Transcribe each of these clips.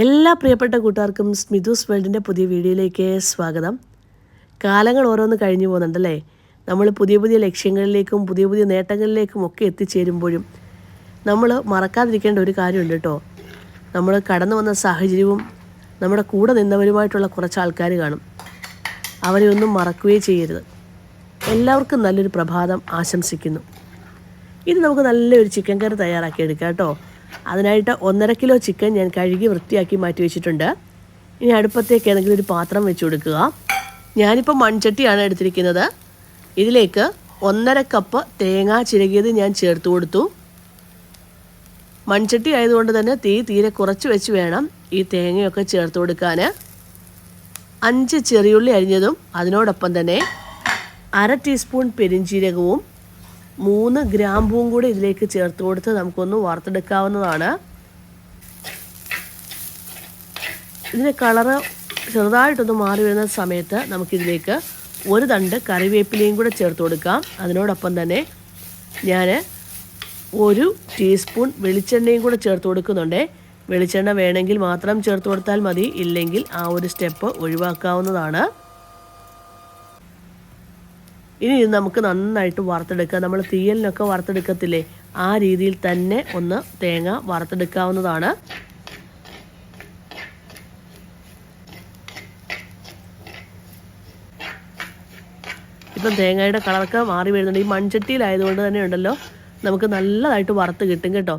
എല്ലാ പ്രിയപ്പെട്ട കൂട്ടുകാർക്കും സ്മിതുസ് വേൾഡിൻ്റെ പുതിയ വീഡിയോയിലേക്ക് സ്വാഗതം. കാലങ്ങൾ ഓരോന്ന് കഴിഞ്ഞു പോകുന്നുണ്ടല്ലേ. നമ്മൾ പുതിയ പുതിയ ലക്ഷ്യങ്ങളിലേക്കും പുതിയ പുതിയ നേട്ടങ്ങളിലേക്കും ഒക്കെ എത്തിച്ചേരുമ്പോഴും നമ്മൾ മറക്കാതിരിക്കേണ്ട ഒരു കാര്യമുണ്ട് കേട്ടോ. നമ്മൾ കടന്നു വന്ന സാഹചര്യവും നമ്മുടെ കൂടെ നിന്നവരുമായിട്ടുള്ള കുറച്ച് ആൾക്കാർ കാണും. അവരെ ഒന്നും മറക്കുകയേ ചെയ്യരുത്. എല്ലാവർക്കും നല്ലൊരു പ്രഭാതം ആശംസിക്കുന്നു. ഇത് നമുക്ക് നല്ലൊരു ചിക്കൻ കറി തയ്യാറാക്കി എടുക്കാം കേട്ടോ. അതിനായിട്ട് 1.5 കിലോ ചിക്കൻ ഞാൻ കഴുകി വൃത്തിയാക്കി മാറ്റി വെച്ചിട്ടുണ്ട്. ഇനി അടുപ്പത്തേക്ക് ഏതെങ്കിലും ഒരു പാത്രം വെച്ച് കൊടുക്കുക. ഞാനിപ്പോൾ മൺചട്ടിയാണ് എടുത്തിരിക്കുന്നത്. ഇതിലേക്ക് 1.5 കപ്പ് തേങ്ങ ചിരകിയത് ഞാൻ ചേർത്ത് കൊടുത്തു. മൺചട്ടി ആയതുകൊണ്ട് തന്നെ തീരെ കുറച്ച് വെച്ച് വേണം ഈ തേങ്ങയൊക്കെ ചേർത്ത് കൊടുക്കാൻ. 5 ചെറിയുള്ളി അരിഞ്ഞതും അതിനോടൊപ്പം തന്നെ 1/2 ടീസ്പൂൺ പെരിഞ്ജീരകവും 3 ഗ്രാമ്പൂവും കൂടി ഇതിലേക്ക് ചേർത്ത് കൊടുത്ത് നമുക്കൊന്ന് വറുത്തെടുക്കാവുന്നതാണ്. ഇതിൻ്റെ കളറ് ചെറുതായിട്ടൊന്ന് മാറി വരുന്ന സമയത്ത് നമുക്കിതിലേക്ക് 1 തണ്ട് കറിവേപ്പിലയും കൂടെ ചേർത്ത് കൊടുക്കാം. അതിനോടൊപ്പം തന്നെ ഞാൻ 1 ടീസ്പൂൺ വെളിച്ചെണ്ണയും കൂടെ ചേർത്ത് കൊടുക്കുന്നുണ്ട്. വെളിച്ചെണ്ണ വേണമെങ്കിൽ മാത്രം ചേർത്ത് കൊടുത്താൽ മതി, ഇല്ലെങ്കിൽ ആ ഒരു സ്റ്റെപ്പ് ഒഴിവാക്കാവുന്നതാണ്. ഇനി ഇത് നമുക്ക് നന്നായിട്ട് വറുത്തെടുക്കാം. നമ്മൾ തീയലിനൊക്കെ വറുത്തെടുക്കത്തില്ലേ, ആ രീതിയിൽ തന്നെ ഒന്ന് തേങ്ങ വറുത്തെടുക്കാവുന്നതാണ്. ഇപ്പം തേങ്ങയുടെ കളറൊക്കെ മാറി വരുന്നുണ്ട്. ഈ മൺചട്ടിയിലായതുകൊണ്ട് തന്നെ ഉണ്ടല്ലോ നമുക്ക് നല്ലതായിട്ട് വറുത്ത് കിട്ടും കേട്ടോ.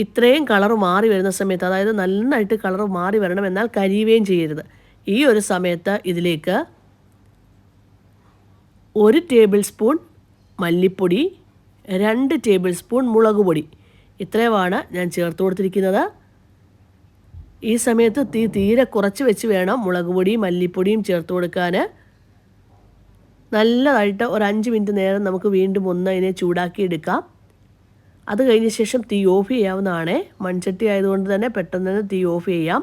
ഇത്രയും കളറ് മാറി വരുന്ന സമയത്ത്, അതായത് നന്നായിട്ട് കളറ് മാറി വരണം, എന്നാൽ കരിയുകയും ചെയ്യരുത്. ഈ ഒരു സമയത്ത് ഇതിലേക്ക് 1 ടേബിൾ സ്പൂൺ മല്ലിപ്പൊടി, 2 ടേബിൾ സ്പൂൺ മുളക് പൊടി, ഇത്രയുമാണ് ഞാൻ ചേർത്ത് കൊടുത്തിരിക്കുന്നത്. ഈ സമയത്ത് തീരെ കുറച്ച് വെച്ച് വേണം മുളക് പൊടിയും മല്ലിപ്പൊടിയും ചേർത്ത് കൊടുക്കാൻ. നല്ലതായിട്ട് ഒരു 5 മിനിറ്റ് നേരം നമുക്ക് വീണ്ടും ഒന്ന് ഇതിനെ ചൂടാക്കി എടുക്കാം. അത് കഴിഞ്ഞ ശേഷം തീ ഓഫ് ചെയ്യാവുന്നതാണ്. മൺചട്ടി ആയതുകൊണ്ട് തന്നെ പെട്ടെന്ന് തന്നെ തീ ഓഫ് ചെയ്യാം.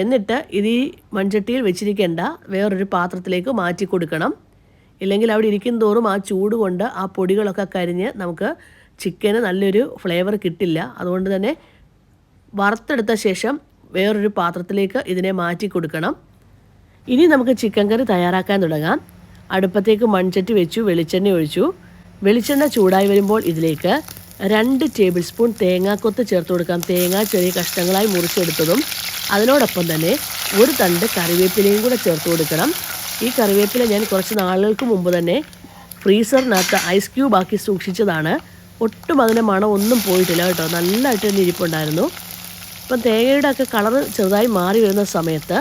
എന്നിട്ട് ഇത് ഈ മൺചട്ടിയിൽ വെച്ചിരിക്കേണ്ട, വേറൊരു പാത്രത്തിലേക്ക് മാറ്റി കൊടുക്കണം. ഇല്ലെങ്കിൽ അവിടെ ഇരിക്കും തോറും ആ ചൂട് കൊണ്ട് ആ പൊടികളൊക്കെ കരിഞ്ഞ് നമുക്ക് ചിക്കന് നല്ലൊരു ഫ്ലേവർ കിട്ടില്ല. അതുകൊണ്ട് തന്നെ വറുത്തെടുത്ത ശേഷം വേറൊരു പാത്രത്തിലേക്ക് ഇതിനെ മാറ്റി കൊടുക്കണം. ഇനി നമുക്ക് ചിക്കൻ കറി തയ്യാറാക്കാൻ തുടങ്ങാം. അടുപ്പത്തേക്ക് മൺചട്ടി വെച്ചു, വെളിച്ചെണ്ണ ഒഴിച്ചു. വെളിച്ചെണ്ണ ചൂടായി വരുമ്പോൾ ഇതിലേക്ക് 2 ടേബിൾ സ്പൂൺ തേങ്ങാക്കൊത്ത് ചേർത്ത് കൊടുക്കാം. തേങ്ങ ചെറിയ കഷ്ണങ്ങളായി മുറിച്ചെടുത്തതും അതിനോടൊപ്പം തന്നെ 1 തണ്ട് കറിവേപ്പിലയും കൂടെ ചേർത്ത് കൊടുക്കണം. ഈ കറിവേപ്പില ഞാൻ കുറച്ച് നാളുകൾക്ക് മുമ്പ് തന്നെ ഫ്രീസറിനകത്ത് ഐസ് ക്യൂബ് ആക്കി സൂക്ഷിച്ചതാണ്. ഒട്ടും അതിൻ്റെ മണം ഒന്നും പോയിട്ടില്ല കേട്ടോ, നല്ലതായിട്ട് തന്നെ ഇരിപ്പുണ്ടായിരുന്നു. ഇപ്പം തേങ്ങയുടെ ഒക്കെ കളറ് ചെറുതായി മാറി വരുന്ന സമയത്ത്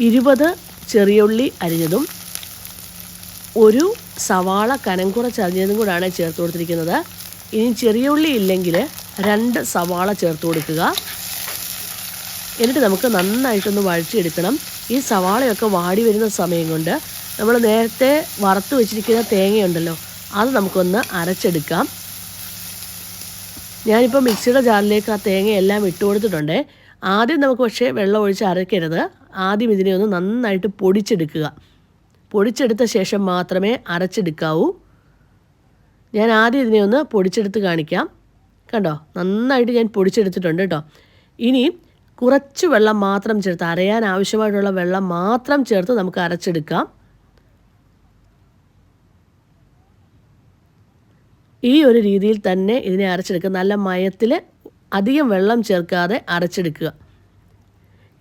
20 ചെറിയ ഉള്ളി അരിഞ്ഞതും 1 സവാള കനം കുറച്ചരിഞ്ഞതും കൂടാണ് ചേർത്ത് കൊടുത്തിരിക്കുന്നത്. ഇനി ചെറിയ ഉള്ളി ഇല്ലെങ്കിൽ 2 സവാള ചേർത്ത് കൊടുക്കുക. എന്നിട്ട് നമുക്ക് നന്നായിട്ടൊന്ന് വഴറ്റിയെടുക്കണം. ഈ സവാളയൊക്കെ വാടി വരുന്ന സമയം കൊണ്ട് നമ്മൾ നേരത്തെ വറുത്ത് വെച്ചിരിക്കുന്ന തേങ്ങയുണ്ടല്ലോ, അത് നമുക്കൊന്ന് അരച്ചെടുക്കാം. ഞാനിപ്പോൾ മിക്സിയുടെ ജാറിലേക്ക് ആ തേങ്ങയെല്ലാം ഇട്ട് കൊടുത്തിട്ടുണ്ട്. ആദ്യം നമുക്ക് പക്ഷേ വെള്ളം ഒഴിച്ച് അരയ്ക്കരുത്. ആദ്യം ഇതിനെ ഒന്ന് നന്നായിട്ട് പൊടിച്ചെടുക്കുക. പൊടിച്ചെടുത്ത ശേഷം മാത്രമേ അരച്ചെടുക്കാവൂ. ഞാൻ ആദ്യം ഇതിനെ ഒന്ന് പൊടിച്ചെടുത്ത് കാണിക്കാം. കണ്ടോ, നന്നായിട്ട് ഞാൻ പൊടിച്ചെടുത്തിട്ടുണ്ട് കേട്ടോ. ഇനി കുറച്ച് വെള്ളം മാത്രം ചേർത്ത്, അരയാൻ ആവശ്യമായിട്ടുള്ള വെള്ളം മാത്രം ചേർത്ത് നമുക്ക് അരച്ചെടുക്കാം. ഈ ഒരു രീതിയിൽ തന്നെ ഇതിനെ അരച്ചെടുക്കുക. നല്ല മയത്തിൽ അധികം വെള്ളം ചേർക്കാതെ അരച്ചെടുക്കുക.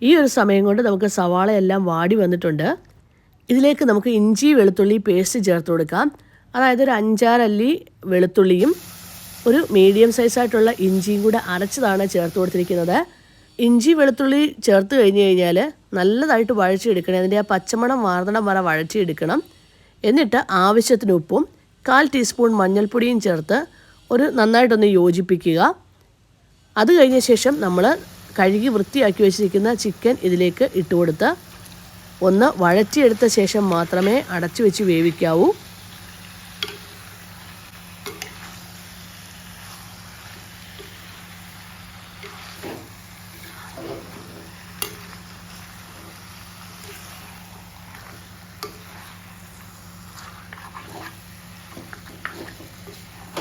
ഈ ഒരു സമയം കൊണ്ട് നമുക്ക് സവാളയെല്ലാം വാടി വന്നിട്ടുണ്ട്. ഇതിലേക്ക് നമുക്ക് ഇഞ്ചി വെളുത്തുള്ളി പേസ്റ്റ് ചേർത്ത് കൊടുക്കാം. അതായത് ഒരു 5-6 അല്ലി വെളുത്തുള്ളിയും ഒരു മീഡിയം സൈസായിട്ടുള്ള ഇഞ്ചിയും കൂടെ അരച്ചതാണ് ചേർത്ത് കൊടുത്തിരിക്കുന്നത്. ഇഞ്ചി വെളുത്തുള്ളി ചേർത്ത് കഴിഞ്ഞ് കഴിഞ്ഞാൽ നല്ലതായിട്ട് വഴറ്റിയെടുക്കണം. അതിൻ്റെ ആ പച്ചമണം മാറുന്നിടം വരെ വഴറ്റിയെടുക്കണം. എന്നിട്ട് ആവശ്യത്തിന് ഉപ്പും 1/4 ടീസ്പൂൺ മഞ്ഞൾപ്പൊടിയും ചേർത്ത് നന്നായിട്ടൊന്ന് യോജിപ്പിക്കുക. അത് കഴിഞ്ഞ ശേഷം നമ്മൾ കഴുകി വൃത്തിയാക്കി വെച്ചിരിക്കുന്ന ചിക്കൻ ഇതിലേക്ക് ഇട്ട് കൊടുത്ത് ഒന്ന് വഴറ്റിയെടുത്ത ശേഷം മാത്രമേ അടച്ചു വെച്ച് വേവിക്കാവൂ.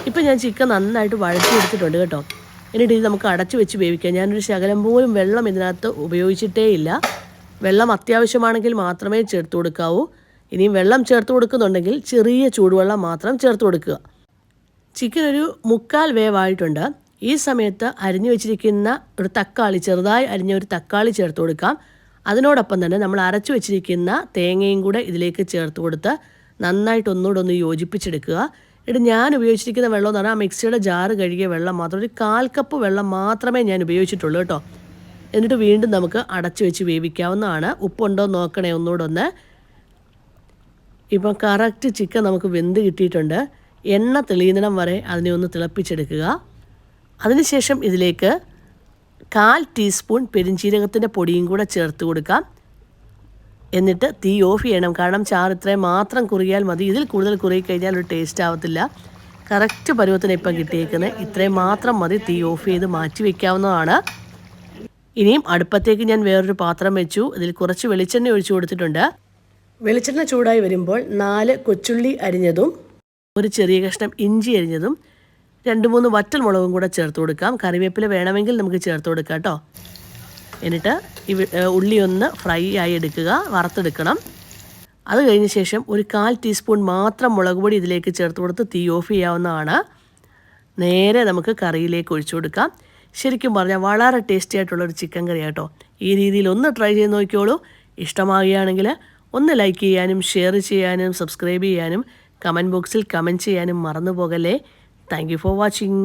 ഇപ്പം ഞാൻ ചിക്കൻ നന്നായിട്ട് വഴറ്റിയെടുത്തിട്ടുണ്ട് കേട്ടോ. എന്നിട്ട് ഇത് നമുക്ക് അടച്ചു വെച്ച് വേവിക്കാം. ഞാനൊരു ശകലം പോലും വെള്ളം ഇതിനകത്ത് ഉപയോഗിച്ചിട്ടേ ഇല്ല. വെള്ളം അത്യാവശ്യമാണെങ്കിൽ മാത്രമേ ചേർത്ത് കൊടുക്കാവൂ. ഇനിയും വെള്ളം ചേർത്ത് കൊടുക്കുന്നുണ്ടെങ്കിൽ ചെറിയ ചൂടുവെള്ളം മാത്രം ചേർത്ത് കൊടുക്കുക. ചിക്കൻ ഒരു 3/4 വേവായിട്ടുണ്ട്. ഈ സമയത്ത് അരിഞ്ഞു വെച്ചിരിക്കുന്ന ഒരു തക്കാളി, ചെറുതായി അരിഞ്ഞ ഒരു തക്കാളി ചേർത്ത് കൊടുക്കാം. അതിനോടൊപ്പം തന്നെ നമ്മൾ അരച്ചു വെച്ചിരിക്കുന്ന തേങ്ങയും കൂടെ ഇതിലേക്ക് ചേർത്ത് കൊടുത്ത് നന്നായിട്ട് ഒന്നുകൂടെ യോജിപ്പിച്ചെടുക്കുക. എന്നിട്ട് ഞാൻ ഉപയോഗിച്ചിരിക്കുന്ന വെള്ളം എന്ന് പറഞ്ഞാൽ മിക്സിയുടെ ജാറ് കഴുകിയ വെള്ളം മാത്രം, ഒരു 1/4 കപ്പ് വെള്ളം മാത്രമേ ഞാൻ ഉപയോഗിച്ചിട്ടുള്ളൂ കേട്ടോ. എന്നിട്ട് വീണ്ടും നമുക്ക് അടച്ചു വെച്ച് വേവിക്കാവുന്നതാണ്. ഉപ്പുണ്ടോ നോക്കണേ ഒന്നുകൂടെ. ഇപ്പം കറക്റ്റ് ചിക്കൻ നമുക്ക് വെന്ത് കിട്ടിയിട്ടുണ്ട്. എണ്ണ തെളിയുന്നിടം വരെ അതിനെ ഒന്ന് തിളപ്പിച്ചെടുക്കുക. അതിനുശേഷം ഇതിലേക്ക് 1/4 ടീസ്പൂൺ പെരിഞ്ജീരകത്തിൻ്റെ പൊടിയും കൂടെ ചേർത്ത് കൊടുക്കാം. എന്നിട്ട് തീ ഓഫ് ചെയ്യണം. കാരണം ചാറ് ഇത്രയും മാത്രം കുറിയാൽ മതി. ഇതിൽ കൂടുതൽ കുറുകിക്കഴിഞ്ഞാൽ ഒരു ടേസ്റ്റ് ആവത്തില്ല. കറക്റ്റ് പരുവത്തിന് ഇപ്പം കിട്ടിയേക്കുന്നത് ഇത്രയും മാത്രം മതി. തീ ഓഫ് ചെയ്ത് മാറ്റി വയ്ക്കാവുന്നതാണ്. ഇനിയും അടുപ്പത്തേക്ക് ഞാൻ വേറൊരു പാത്രം വെച്ചു. ഇതിൽ കുറച്ച് വെളിച്ചെണ്ണ ഒഴിച്ചു കൊടുത്തിട്ടുണ്ട്. വെളിച്ചെണ്ണ ചൂടായി വരുമ്പോൾ 4 കൊച്ചുള്ളി അരിഞ്ഞതും ഒരു ചെറിയ കഷ്ണം ഇഞ്ചി അരിഞ്ഞതും 2-3 വറ്റൽ മുളകും കൂടെ ചേർത്ത് കൊടുക്കാം. കറിവേപ്പില വേണമെങ്കിൽ നമുക്ക് ചേർത്ത് കൊടുക്കാം കേട്ടോ. എന്നിട്ട് ഉള്ളി ഒന്ന് ഫ്രൈ ആയി എടുക്കുക, വറുത്തെടുക്കണം. അത് കഴിഞ്ഞ ശേഷം ഒരു 1/4 ടീസ്പൂൺ മാത്രം മുളക് പൊടി ഇതിലേക്ക് ചേർത്ത് കൊടുത്ത് തീ ഓഫ് ചെയ്യാവുന്നതാണ്. നേരെ നമുക്ക് കറിയിലേക്ക് ഒഴിച്ചു കൊടുക്കാം. ശരിക്കും പറഞ്ഞാൽ വളരെ ടേസ്റ്റി ആയിട്ടുള്ളൊരു ചിക്കൻ കറി കേട്ടോ. ഈ രീതിയിൽ ഒന്ന് ട്രൈ ചെയ്ത് നോക്കിയോളൂ. ഇഷ്ടമാകുകയാണെങ്കിൽ ഒന്ന് ലൈക്ക് ചെയ്യാനും ഷെയർ ചെയ്യാനും സബ്സ്ക്രൈബ് ചെയ്യാനും കമൻറ്റ് ബോക്സിൽ കമൻറ്റ് ചെയ്യാനും മറന്നു പോകല്ലേ. Thank you for watching.